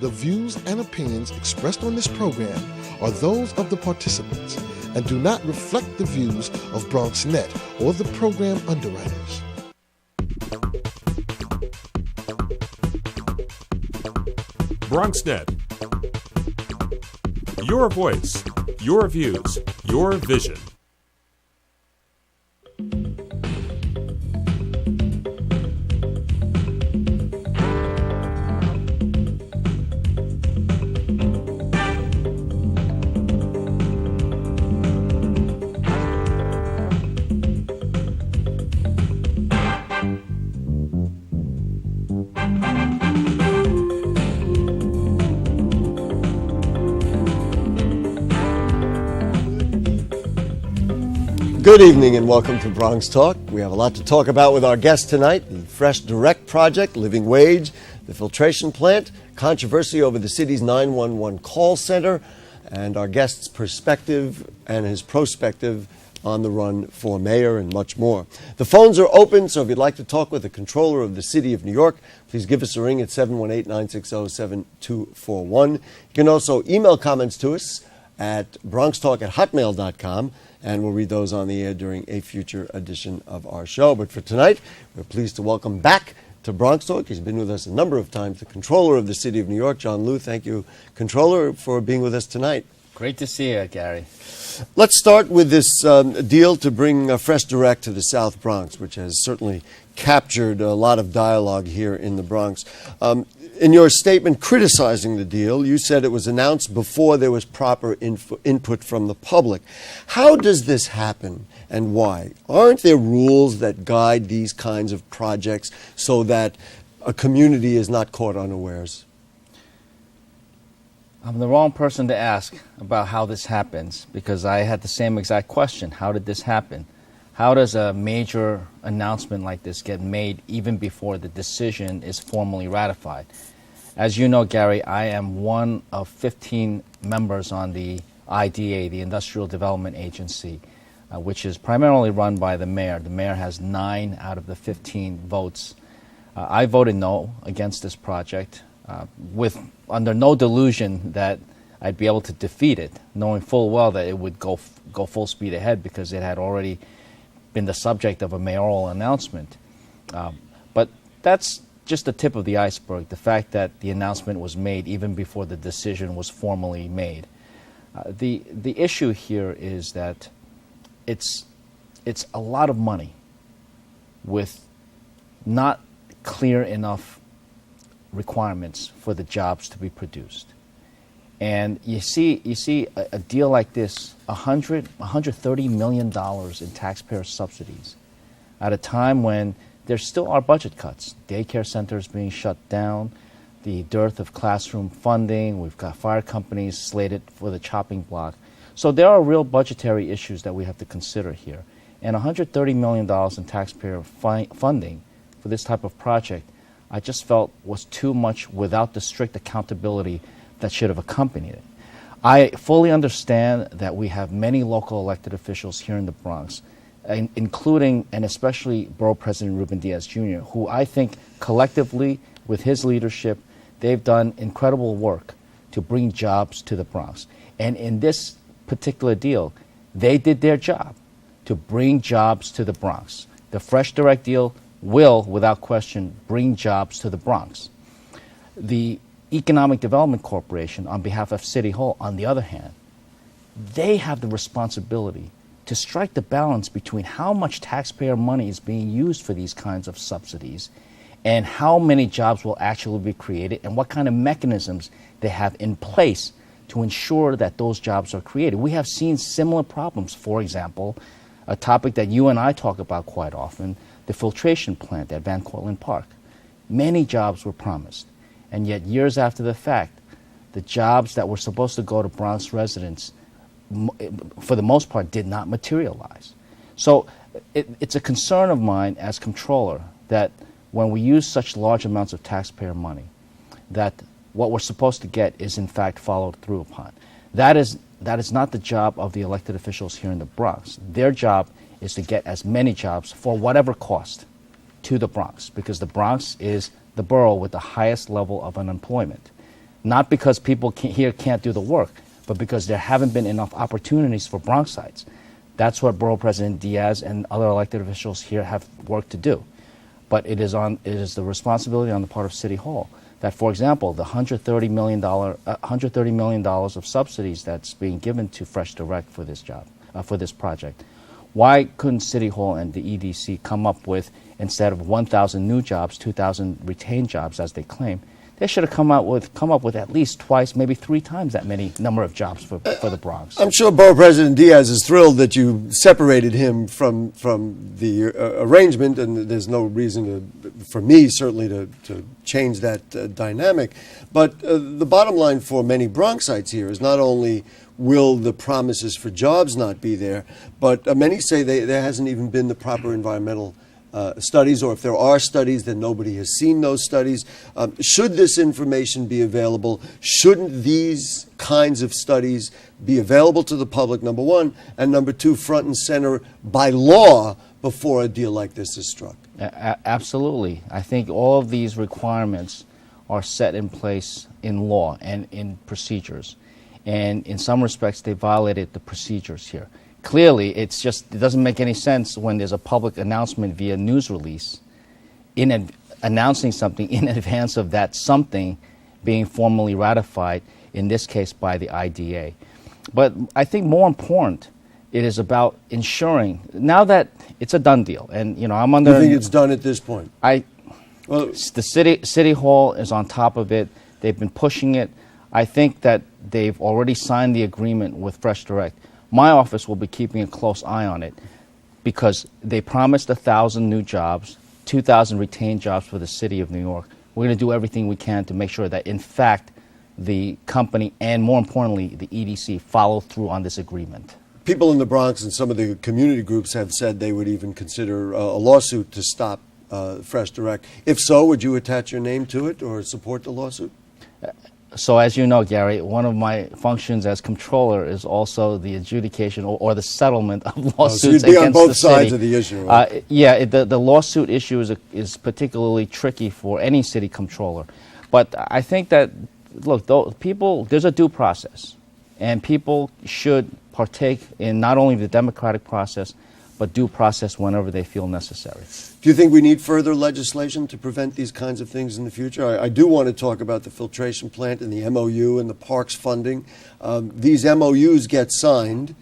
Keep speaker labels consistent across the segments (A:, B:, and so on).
A: The views and opinions expressed on this program are those of the participants and do not reflect the views of BronxNet or the program underwriters.
B: BronxNet. Your voice, your views, your vision.
C: Good evening and welcome to Bronx Talk. We have a lot to talk about with our guest tonight. The Fresh Direct Project, Living Wage, the filtration plant, controversy over the city's 911 call center, and our guest's perspective and his prospective on the run for mayor and much more. The phones are open, so if you'd like to talk with the controller of the city of New York, please give us a ring at 718-960-7241. You can also email comments to us at bronxtalk@hotmail.com. And we'll read those on the air during a future edition of our show. But for tonight, we're pleased to welcome back to Bronx Talk. He's been with us a number of times, the Controller of the City of New York, John Liu. Thank you, Controller, for being with us tonight.
D: Great to see you, Gary.
C: Let's start with this deal to bring Fresh Direct to the South Bronx, which has certainly captured a lot of dialogue here in the Bronx. In your statement criticizing the deal, you said it was announced before there was proper input from the public. How does this happen and why? Aren't there rules that guide these kinds of projects so that a community is not caught unawares?
D: I'm the wrong person to ask about how this happens because I had the same exact question. How did this happen? How does a major announcement like this get made even before the decision is formally ratified? As you know, Gary, I am one of 15 members on the IDA, the Industrial Development Agency, which is primarily run by the mayor. The mayor has 9 out of the 15 votes. I voted no against this project, under no delusion that I'd be able to defeat it, knowing full well that it would go full speed ahead because it had already been the subject of a mayoral announcement. But that's just the tip of the iceberg, the fact that the announcement was made even before the decision was formally made. The issue here is that it's a lot of money with not clear enough requirements for the jobs to be produced. And you see a deal like this, $130 million in taxpayer subsidies at a time when there still are budget cuts. Daycare centers being shut down, the dearth of classroom funding, we've got fire companies slated for the chopping block. So there are real budgetary issues that we have to consider here. And $130 million in taxpayer funding for this type of project, I just felt was too much without the strict accountability that should have accompanied it. I fully understand that we have many local elected officials here in the Bronx, including and especially Borough President Ruben Diaz Jr., who I think collectively, with his leadership, they've done incredible work to bring jobs to the Bronx. And in this particular deal, they did their job to bring jobs to the Bronx. The Fresh Direct deal will, without question, bring jobs to the Bronx. The Economic Development Corporation, on behalf of City Hall, on the other hand, they have the responsibility to strike the balance between how much taxpayer money is being used for these kinds of subsidies and how many jobs will actually be created and what kind of mechanisms they have in place to ensure that those jobs are created. We have seen similar problems. For example, a topic that you and I talk about quite often, the filtration plant at Van Cortlandt Park. Many jobs were promised, and yet years after the fact, the jobs that were supposed to go to Bronx residents for the most part, did not materialize. So it's a concern of mine as comptroller that when we use such large amounts of taxpayer money, that what we're supposed to get is in fact followed through upon. That is not the job of the elected officials here in the Bronx. Their job is to get as many jobs for whatever cost to the Bronx, because the Bronx is the borough with the highest level of unemployment. not because people here can't do the work, but because there haven't been enough opportunities for Bronxites. That's what Borough President Diaz and other elected officials here have work to do. But it is the responsibility on the part of City Hall that, for example, the $130 million of subsidies that's being given to Fresh Direct for this job, for this project. Why couldn't City Hall and the EDC come up with, instead of 1,000 new jobs, 2,000 retained jobs, as they claim? They should have come up with at least twice, maybe 3 times that many number of jobs for the Bronx.
C: I'm sure Borough President Diaz is thrilled that you separated him from the arrangement, and there's no reason for me certainly to change that dynamic. But the bottom line for many Bronxites here is not only will the promises for jobs not be there, but many say there hasn't even been the proper environmental studies, or if there are studies, then nobody has seen those studies. Should this information be available? Shouldn't these kinds of studies be available to the public, number one, and number two, front and center by law before a deal like this is struck?
D: Absolutely. I think all of these requirements are set in place in law and in procedures. And in some respects, they violated the procedures here. Clearly, it doesn't make any sense when there's a public announcement via news release announcing something in advance of that something being formally ratified, in this case by the IDA. But I think more important, it is about ensuring, now that it's a done deal, and I'm under...
C: You think it's done at this point?
D: The City Hall is on top of it. They've been pushing it. I think that they've already signed the agreement with Fresh Direct. My office will be keeping a close eye on it because they promised 1,000 new jobs, 2,000 retained jobs for the city of New York. We're going to do everything we can to make sure that, in fact, the company and, more importantly, the EDC follow through on this agreement.
C: People in the Bronx and some of the community groups have said they would even consider a lawsuit to stop Fresh Direct. If so, would you attach your name to it or support the lawsuit?
D: So as you know, Gary, one of my functions as comptroller is also the adjudication or the settlement of lawsuits against the city.
C: So you'd be on both sides of the issue, right?
D: Yeah, the lawsuit issue is particularly tricky for any city comptroller. But I think that, look, there's a due process, and people should partake in not only the democratic process, but due process whenever they feel necessary.
C: Do you think we need further legislation to prevent these kinds of things in the future? I do want to talk about the filtration plant and the MOU and the parks funding. These MOUs get signed.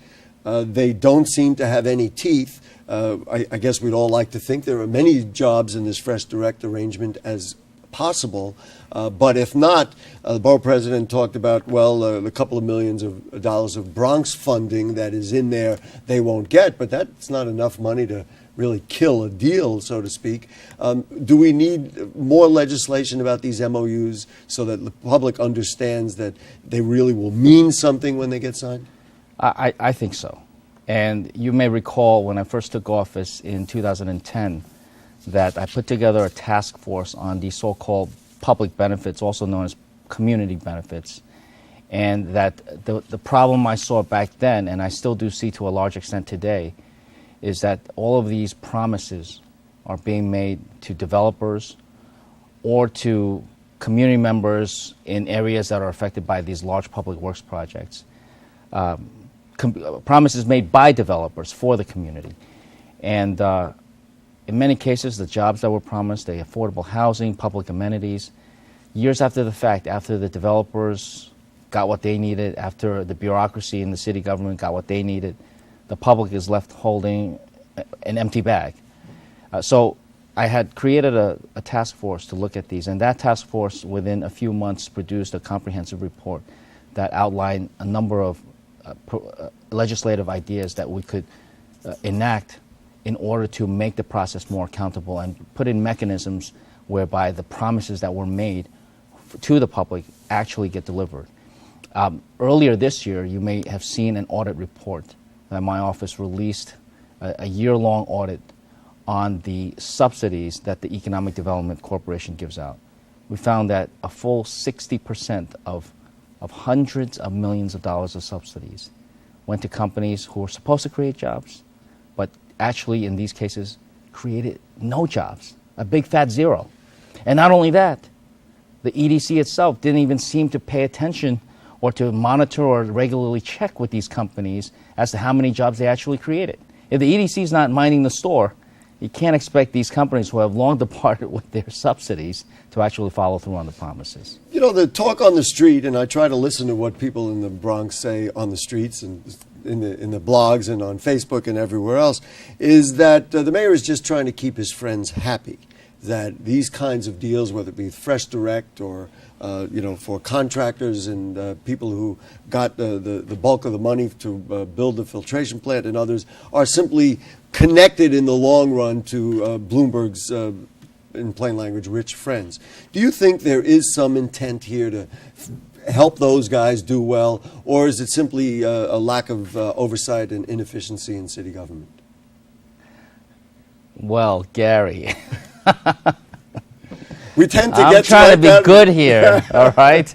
C: They don't seem to have any teeth. I guess we'd all like to think there are many jobs in this Fresh Direct arrangement as possible. But if not, the borough president talked about, the couple of millions of dollars of Bronx funding that is in there they won't get, but that's not enough money to really kill a deal, so to speak. Do we need more legislation about these MOUs so that the public understands that they really will mean something when they get signed?
D: I think so. And you may recall when I first took office in 2010 that I put together a task force on the so-called public benefits, also known as community benefits, and that the problem I saw back then, and I still do see to a large extent today, is that all of these promises are being made to developers or to community members in areas that are affected by these large public works projects. Promises made by developers for the community. And in many cases, the jobs that were promised, the affordable housing, public amenities, years after the fact, after the developers got what they needed, after the bureaucracy in the city government got what they needed, the public is left holding an empty bag. So I had created a task force to look at these, and that task force within a few months produced a comprehensive report that outlined a number of legislative ideas that we could enact in order to make the process more accountable and put in mechanisms whereby the promises that were made to the public actually get delivered. Earlier this year, you may have seen an audit report that my office released, a year-long audit on the subsidies that the Economic Development Corporation gives out. We found that a full 60% of hundreds of millions of dollars of subsidies went to companies who were supposed to create jobs, but actually, in these cases, created no jobs, a big fat zero. And not only that, The EDC itself didn't even seem to pay attention or to monitor or regularly check with these companies as to how many jobs they actually created. If the EDC is not minding the store, you can't expect these companies who have long departed with their subsidies to actually follow through on the promises.
C: You know, the talk on the street, and I try to listen to what people in the Bronx say on the streets and in the blogs and on Facebook and everywhere else, is that the mayor is just trying to keep his friends happy. That these kinds of deals, whether it be Fresh Direct or for contractors and people who got the bulk of the money to build the filtration plant and others, are simply connected in the long run to Bloomberg's, in plain language, rich friends. Do you think there is some intent here to help those guys do well, or is it simply a lack of oversight and inefficiency in city government?
D: Well, Gary,
C: we tend to
D: I'm
C: get
D: trying to
C: like
D: be
C: that.
D: good here, all right?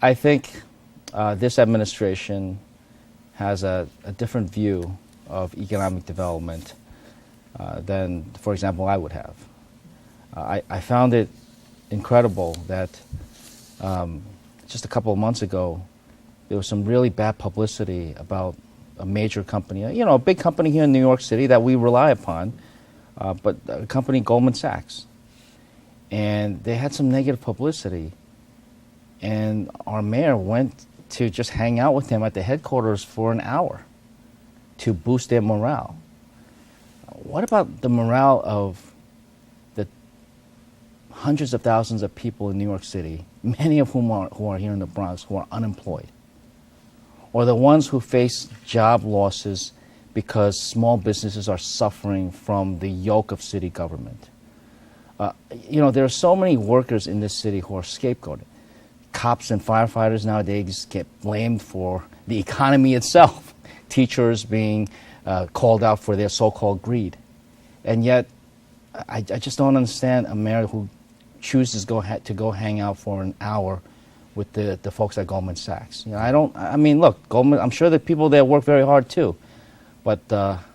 D: I think this administration has a different view of economic development than, for example, I would have. I found it incredible that just a couple of months ago, there was some really bad publicity about a major company, a big company here in New York City that we rely upon, but a company, Goldman Sachs. And they had some negative publicity. And our mayor went to just hang out with him at the headquarters for an hour to boost their morale. What about the morale of the hundreds of thousands of people in New York City, many of whom who are here in the Bronx, who are unemployed? Or the ones who face job losses because small businesses are suffering from the yoke of city government? There are so many workers in this city who are scapegoated. Cops and firefighters nowadays get blamed for the economy itself. Teachers being called out for their so-called greed. And yet, I just don't understand a mayor who chooses to go hang out for an hour with the folks at Goldman Sachs. Look, Goldman, I'm sure the people there work very hard too. But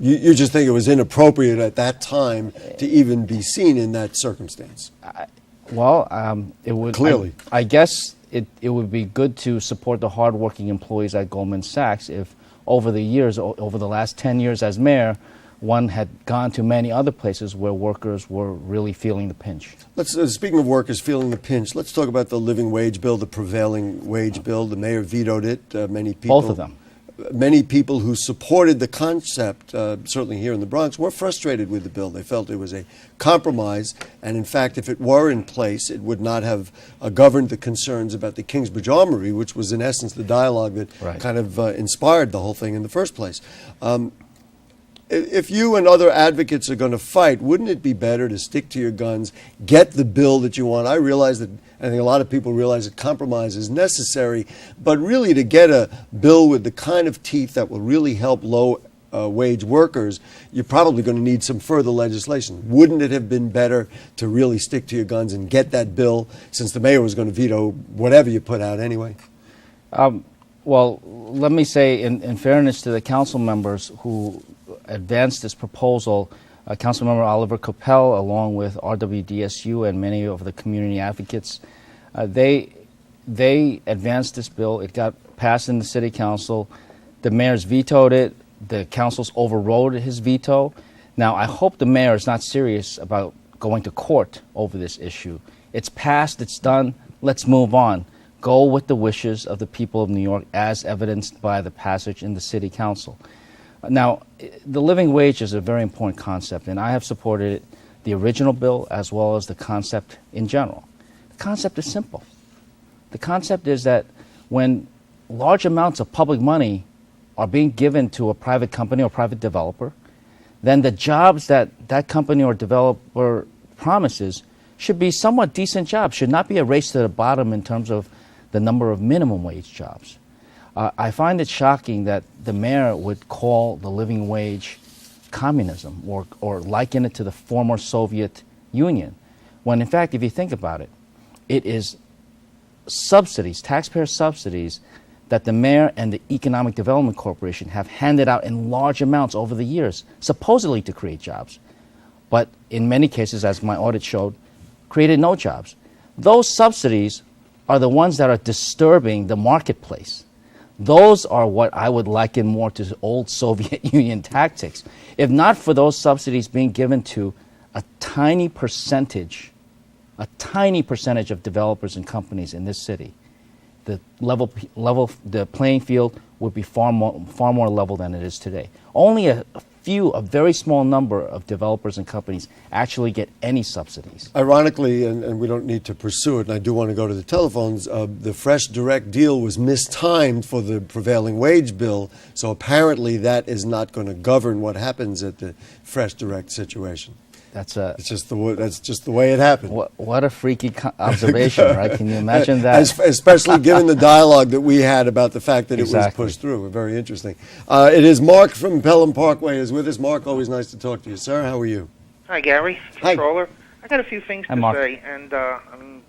C: you just think it was inappropriate at that time to even be seen in that circumstance?
D: It would
C: clearly.
D: I guess it would be good to support the hardworking employees at Goldman Sachs if over the last 10 years as mayor, one had gone to many other places where workers were really feeling the pinch.
C: Speaking of workers feeling the pinch, let's talk about the living wage bill, the prevailing wage bill. The mayor vetoed it. Many people,
D: both of them.
C: Many people who supported the concept, certainly here in the Bronx, were frustrated with the bill. They felt it was a compromise, and in fact, if it were in place, it would not have governed the concerns about the Kingsbridge Armory, which was in essence the dialogue that kind of inspired the whole thing in the first place. If you and other advocates are going to fight, wouldn't it be better to stick to your guns, get the bill that you want? I realize that, I think a lot of people realize that compromise is necessary, but really to get a bill with the kind of teeth that will really help low-wage workers, you're probably going to need some further legislation. Wouldn't it have been better to really stick to your guns and get that bill, since the mayor was going to veto whatever you put out anyway?
D: Well, let me say, in fairness to the council members who advanced this proposal, Councilmember Oliver Capel, along with RWDSU and many of the community advocates, they advanced this bill. It got passed in the city council. The mayors vetoed it. The councils overrode his veto. Now, I hope the mayor is not serious about going to court over this issue. It's passed. It's done. Let's move on. Go with the wishes of the people of New York, as evidenced by the passage in the city council. Now, the living wage is a very important concept, and I have supported the original bill as well as the concept in general. The concept is simple. The concept is that when large amounts of public money are being given to a private company or private developer, then the jobs that that company or developer promises should be somewhat decent jobs, should not be a race to the bottom in terms of the number of minimum wage jobs. I find it shocking that the mayor would call the living wage communism or liken it to the former Soviet Union, when in fact, if you think about it, it is subsidies, taxpayer subsidies, that the mayor and the Economic Development Corporation have handed out in large amounts over the years, supposedly to create jobs. But in many cases, as my audit showed, created no jobs. Those subsidies are the ones that are disturbing the marketplace. Those are what I would liken more to old Soviet Union tactics. If not for those subsidies being given to a tiny percentage of developers and companies in this city, the the playing field would be far more level than it is today. Only a very small number of developers and companies actually get any subsidies.
C: Ironically, and we don't need to pursue it, and I do want to go to the telephones, the Fresh Direct deal was mistimed for the prevailing wage bill, so apparently that is not going to govern what happens at the Fresh Direct situation. That's just the way it happened.
D: What a freaky observation, right? Can you imagine that?
C: Especially given the dialogue that we had about the fact that it was pushed through. Very interesting. It is Mark from Pelham Parkway is with us. Mark, always nice to talk to you, sir. How are you?
E: Hi, Gary, Controller.
C: Hi.
E: I got a few things to say, and I'm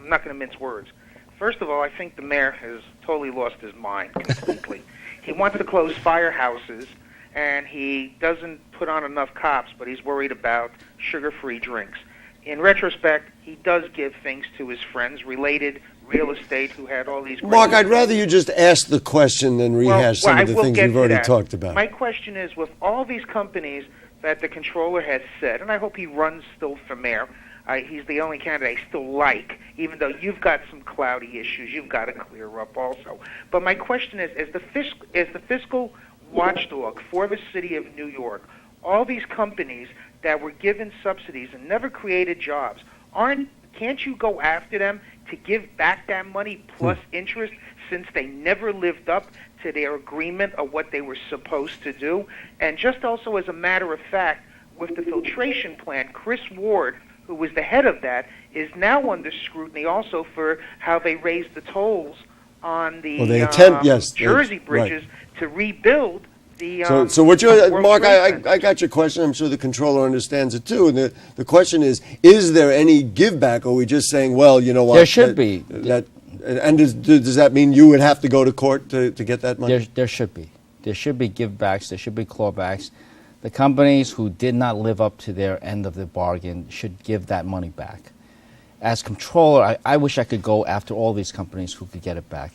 E: not going to mince words. First of all, I think the mayor has totally lost his mind completely. He wants to close firehouses, and he doesn't put on enough cops, but he's worried about sugar-free drinks. In retrospect, he does give things to his friends, related real estate, who had all these...
C: Mark, I'd rather you just ask the question than rehash some of the things we've already talked about.
E: My question is, with all these companies that the controller has said, and I hope he runs still for mayor, he's the only candidate I still like, even though you've got some cloudy issues you've got to clear up also. But my question is the fiscal watchdog for the city of New York, all these companies that were given subsidies and never created jobs, can't you go after them to give back that money plus interest, since they never lived up to their agreement of what they were supposed to do? And just also as a matter of fact, with the filtration plant, Chris Ward, who was the head of that, is now under scrutiny also for how they raised the tolls on the Jersey bridges to rebuild the...
C: So what you're... Mark, I got your question. I'm sure the controller understands it too. And the question is there any give back, or are we just saying, well, you know what...
D: There should be.
C: And does that mean you would have to go to court to get that money?
D: There should be. There should be give backs. There should be clawbacks. The companies who did not live up to their end of the bargain should give that money back. As controller, I wish I could go after all these companies who could get it back.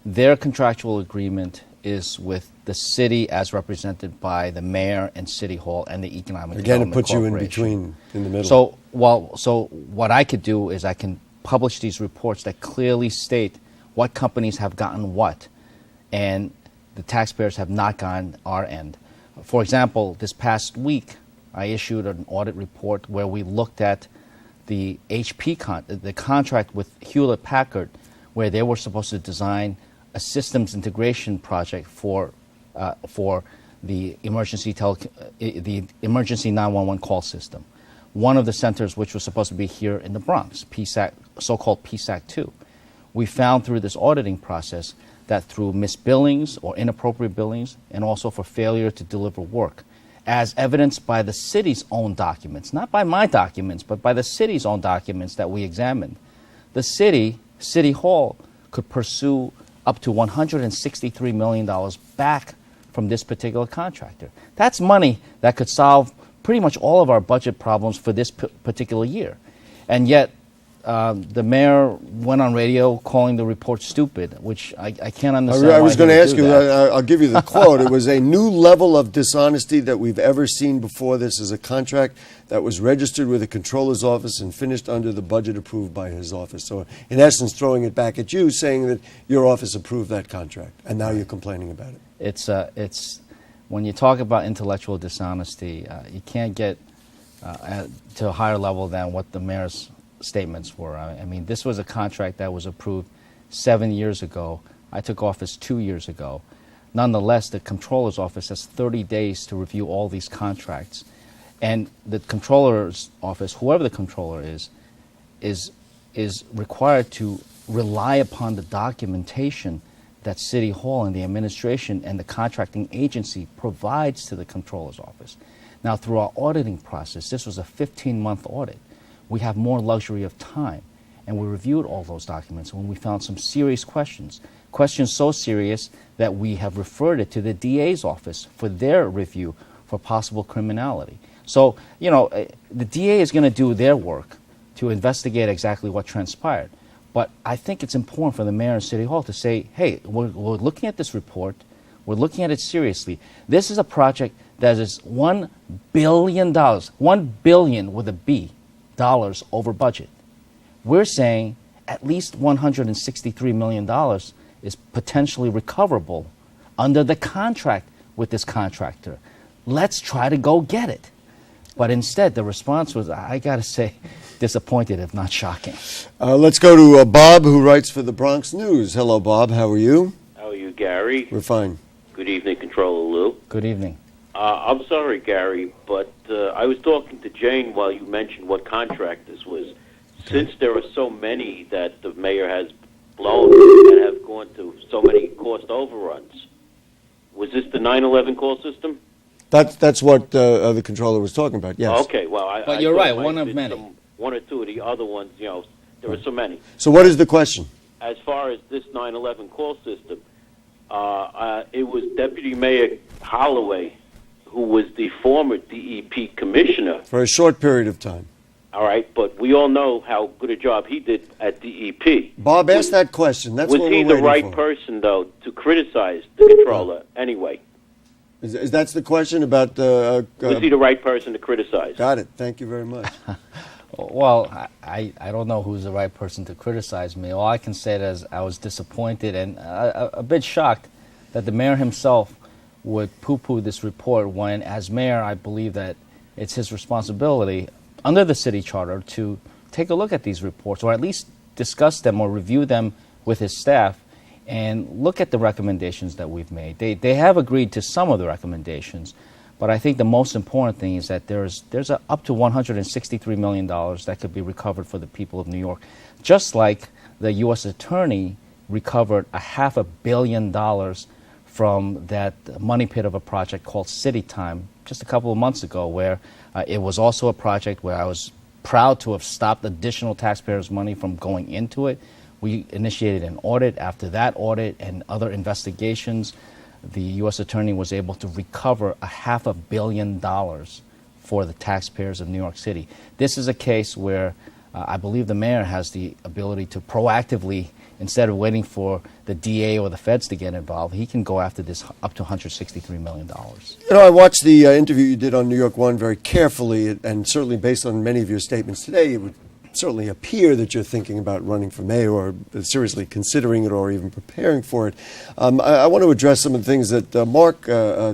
D: Their contractual agreement is with the city as represented by the mayor and city hall and the economic development
C: puts you in
D: corporation.
C: in the middle.
D: So what I could do is I can publish these reports that clearly state what companies have gotten what, and the taxpayers have not gotten our end. For example, this past week, I issued an audit report where we looked at the the contract with Hewlett-Packard, where they were supposed to design a systems integration project for the emergency 911 call system. One of the centers, which was supposed to be here in the Bronx, PSAC, so-called PSAC 2. We found through this auditing process that through misbillings or inappropriate billings, and also for failure to deliver work, as evidenced by the city's own documents, not by my documents, but by the city's own documents that we examined, the City Hall could pursue up to $163 million back from this particular contractor. That's money that could solve pretty much all of our budget problems for this particular year. And yet, the mayor went on radio calling the report stupid, which I can't understand.
C: I was going to ask you, I'll give you the quote. It was a new level of dishonesty that we've ever seen before. This is a contract that was registered with the controller's office and finished under the budget approved by his office. So in essence, throwing it back at you, saying that your office approved that contract, and now you're complaining about it.
D: It's when you talk about intellectual dishonesty, you can't get to a higher level than what the mayor's statements were. I mean, this was a contract that was approved 7 years ago. I took office 2 years ago. Nonetheless, the controller's office has 30 days to review all these contracts. And the controller's office, whoever the controller is required to rely upon the documentation that City Hall and the administration and the contracting agency provides to the controller's office. Now, through our auditing process, this was a 15-month audit. We have more luxury of time, and we reviewed all those documents when we found some serious questions so serious that we have referred it to the DA's office for their review for possible criminality. So, you know, the DA is going to do their work, to investigate exactly what transpired. But I think it's important for the mayor and City Hall to say, hey, we're looking at this report. We're looking at it seriously. This is a project that is $1 billion, $1 billion with a B, dollars over budget. We're saying at least $163 million is potentially recoverable under the contract with this contractor. Let's try to go get it. But instead, the response was, I got to say, disappointed, if not shocking.
C: Let's go to Bob, who writes for the Bronx News. Hello, Bob. How are you?
F: How are you, Gary?
C: We're fine.
F: Good evening, Controller Lou.
D: Good evening.
F: I'm sorry, Gary, but I was talking to Jane while you mentioned what contract this was. Since there are so many that the mayor has blown and have gone to so many cost overruns, was this the 9/11 call system?
C: That's what the controller was talking about, yes.
F: Okay, well,
D: But
F: I
D: you're
F: thought
D: right,
F: it might
D: one
F: have
D: of
F: been
D: many.
F: One or two of the other ones, there were so many.
C: So what is the question?
F: As far as this 9/11 call system, it was Deputy Mayor Holloway, who was the former DEP commissioner.
C: For a short period of time.
F: All right, but we all know how good a job he did at DEP.
C: Bob, ask that question. That's
F: Was
C: what
F: he
C: we're
F: the
C: waiting
F: right
C: for.
F: person, though, to criticize the controller anyway?
C: Is that the question about...
F: Was he the right person to criticize?
C: Got it. Thank you very much.
D: Well, I don't know who's the right person to criticize me. All I can say is I was disappointed and a bit shocked that the mayor himself would poo-poo this report when, as mayor, I believe that it's his responsibility under the city charter to take a look at these reports, or at least discuss them or review them with his staff and look at the recommendations that we've made. They have agreed to some of the recommendations, but I think the most important thing is that there's up to $163 million that could be recovered for the people of New York, just like the U.S. Attorney recovered $500 million from that money pit of a project called City Time just a couple of months ago, where it was also a project where I was proud to have stopped additional taxpayers' money from going into it. We initiated an audit. After that audit and other investigations, the U.S. Attorney was able to recover $500 million for the taxpayers of New York City. This is a case where I believe the mayor has the ability to proactively, instead of waiting for the DA or the feds to get involved, he can go after this up to $163 million.
C: You know, I watched the interview you did on New York One very carefully, and certainly based on many of your statements today, it would certainly appear that you're thinking about running for mayor or seriously considering it or even preparing for it. I want to address some of the things that Mark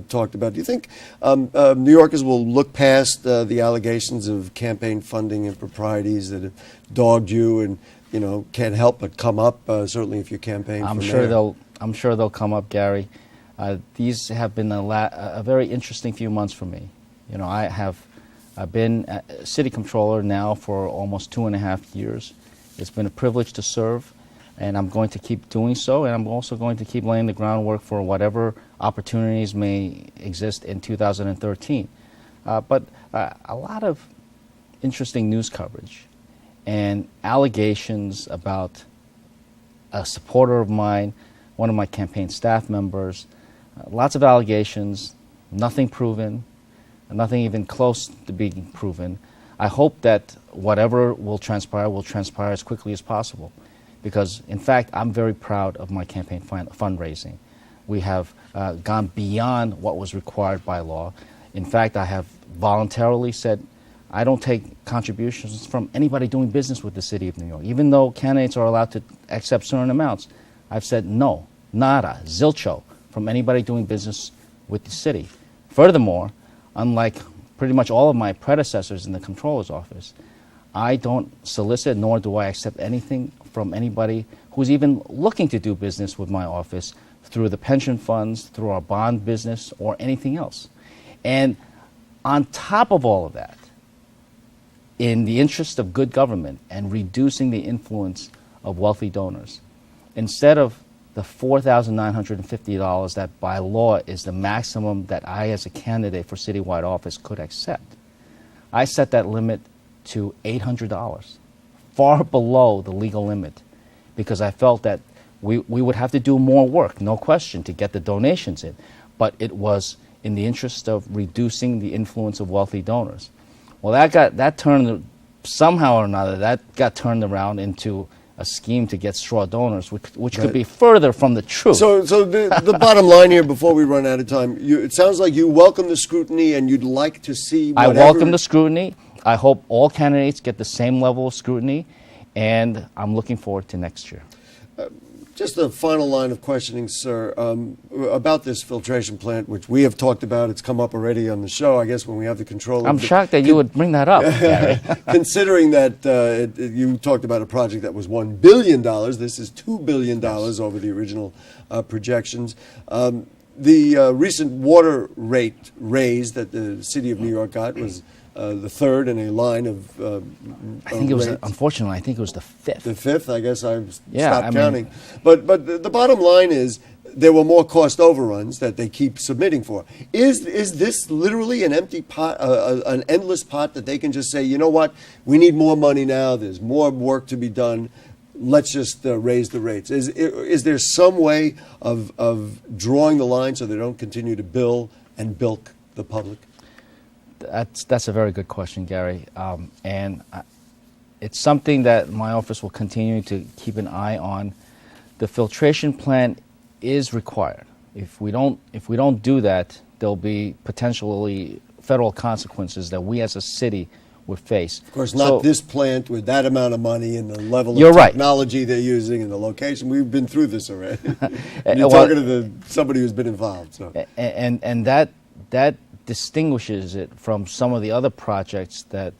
C: talked about. Do you think New Yorkers will look past the allegations of campaign funding improprieties that have dogged you and can't help but come up, certainly if you campaign for mayor?
D: I'm sure they'll come up, Gary. These have been a very interesting few months for me. I've been a city controller now for almost 2.5 years. It's been a privilege to serve, and I'm going to keep doing so, and I'm also going to keep laying the groundwork for whatever opportunities may exist in 2013. But a lot of interesting news coverage and allegations about a supporter of mine, one of my campaign staff members, lots of allegations, nothing proven, nothing even close to being proven. I hope that whatever will transpire as quickly as possible, because in fact I'm very proud of my campaign fundraising. We have gone beyond what was required by law. In fact, I have voluntarily said I don't take contributions from anybody doing business with the city of New York. Even though candidates are allowed to accept certain amounts, I've said no, nada, zilcho, from anybody doing business with the city. Furthermore, unlike pretty much all of my predecessors in the Comptroller's office, I don't solicit nor do I accept anything from anybody who's even looking to do business with my office through the pension funds, through our bond business, or anything else. And on top of all of that, in the interest of good government and reducing the influence of wealthy donors, instead of the $4,950 that by law is the maximum that I as a candidate for citywide office could accept, I set that limit to $800, far below the legal limit, because I felt that we would have to do more work, no question, to get the donations in, but it was in the interest of reducing the influence of wealthy donors. Well, that turned somehow or another, that got turned around into a scheme to get straw donors, which could be further from the truth.
C: So the bottom line here, before we run out of time, it sounds like you welcome the scrutiny and you'd like to see whatever...
D: I welcome the scrutiny. I hope all candidates get the same level of scrutiny, and I'm looking forward to next year.
C: Just a final line of questioning, sir, about this filtration plant, which we have talked about. It's come up already on the show, I guess, when we have the control.
D: I'm shocked that you would bring that up, Gary.
C: Considering that you talked about a project that was $1 billion, this is $2 billion over the original projections. The recent water rate raise that the city of New York got was the third in a line of
D: I think it was,
C: rates.
D: unfortunately, I think it was the fifth.
C: The fifth, I guess I've
D: Yeah,
C: stopped counting. But the bottom line is there were more cost overruns that they keep submitting for. Is this literally an empty pot, an endless pot that they can just say, you know what, we need more money now, there's more work to be done, let's just raise the rates? Is there some way of drawing the line so they don't continue to bill and bilk the public?
D: That's a very good question, Gary. And it's something that my office will continue to keep an eye on. The filtration plant is required. If we don't do that, there'll be potentially federal consequences that we as a city would face.
C: Of course, not this plant with that amount of money and the level
D: You're
C: of
D: right.
C: technology they're using and the location. We've been through this already. You're talking to somebody who's been involved. So.
D: And that distinguishes it from some of the other projects that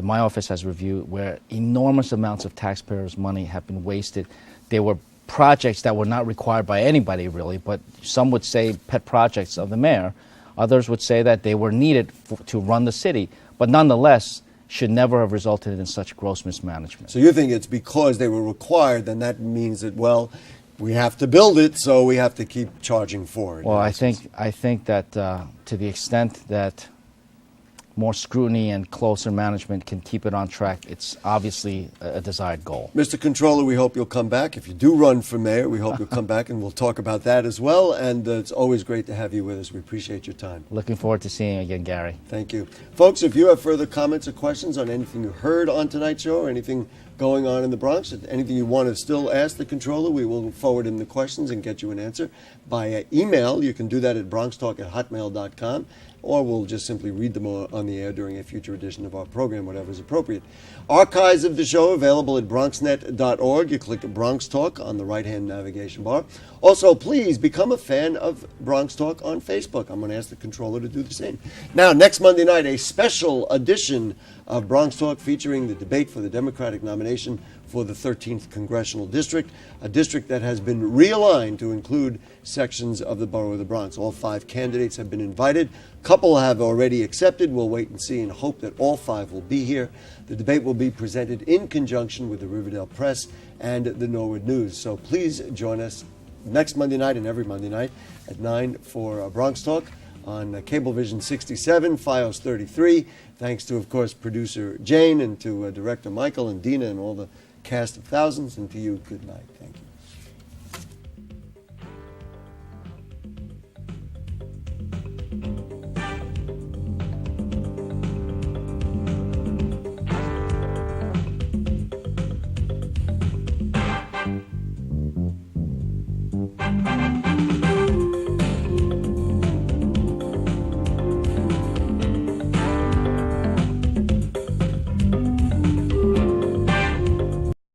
D: my office has reviewed where enormous amounts of taxpayers' money have been wasted. They were projects that were not required by anybody really, but some would say pet projects of the mayor. Others would say that they were needed to run the city, but nonetheless should never have resulted in such gross mismanagement.
C: So you think it's because they were required, then that means that, well, we have to build it, so we have to keep charging for it.
D: Well, I think that to the extent that more scrutiny and closer management can keep it on track, it's obviously a desired goal.
C: Mr. Controller, we hope you'll come back. If you do run for mayor, we hope you'll come back and we'll talk about that as well. And it's always great to have you with us. We appreciate your time.
D: Looking forward to seeing you again, Gary.
C: Thank you. Folks, if you have further comments or questions on anything you heard on tonight's show or anything going on in the Bronx, anything you want to still ask the Controller, we will forward him the questions and get you an answer via email. You can do that at bronxtalk@hotmail.com. or we'll just simply read them on the air during a future edition of our program, whatever is appropriate. Archives of the show available at bronxnet.org. You click Bronx Talk on the right-hand navigation bar. Also, please become a fan of Bronx Talk on Facebook. I'm going to ask the Controller to do the same. Now, next Monday night, a special edition of Bronx Talk featuring the debate for the Democratic nomination for the 13th Congressional District, a district that has been realigned to include sections of the borough of the Bronx. All 5 candidates have been invited. A couple have already accepted. We'll wait and see and hope that all 5 will be here. The debate will be presented in conjunction with the Riverdale Press and the Norwood News. So please join us next Monday night and every Monday night at 9 for Bronx Talk on Cablevision 67, Fios 33. Thanks to, of course, producer Jane and to director Michael and Dina and all the cast of thousands. And to you, good night. Thank you.